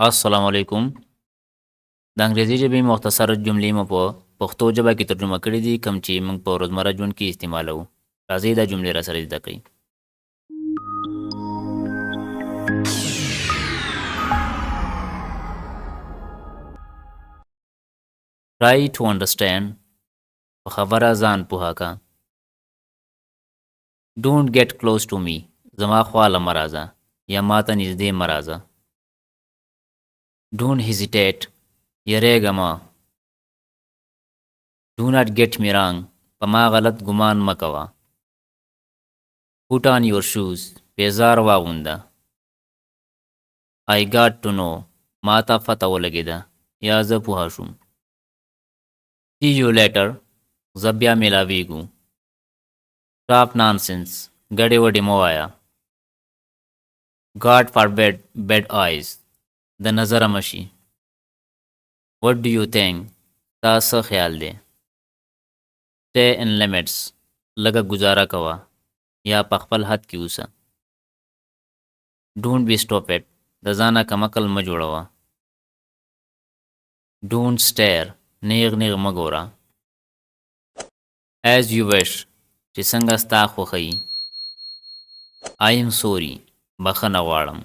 السلام علیکم. د انګریزي ژبې مختصر جملې مو په پښتو ژبه کې ترجمه کړې دي کوم چې موږ په روزمره ژوند کې استعمالوو. راځئ دا جملې را سره زده کړئ. Try to understand. په خبره ځان پوهه کا. Don't get close to me. زما خواله مه راځه یا ماته نږدې مه راځه. Don't hesitate. یریږه مه. Do not get me wrong. په ما غلط ګمان مه کوه. Put on your shoes. بیزار واغونده. I got to know. ما ته پته ولګېده یا زه پوه شوم. See you later. زه بیا میلاویږو. Stop nonsense. ګډې وډې مه وایه. God forbid bad eyes. د نظره مشي. What do you think? تا څه خیال دی؟ Stay in limits. لږه ګزاره کوه یا په خپل حد کې اوسه. Don't be stupid. د ځانه کم عقل مه جوړوه. Don't stare. نیغ نیغ مه ګوره. As you wish. چې څنګه ستا خوښوي. I am sorry. بخښنه غواړم.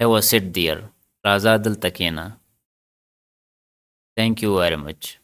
Have a sit there. راځه دلته کښېنه. Thank you very much.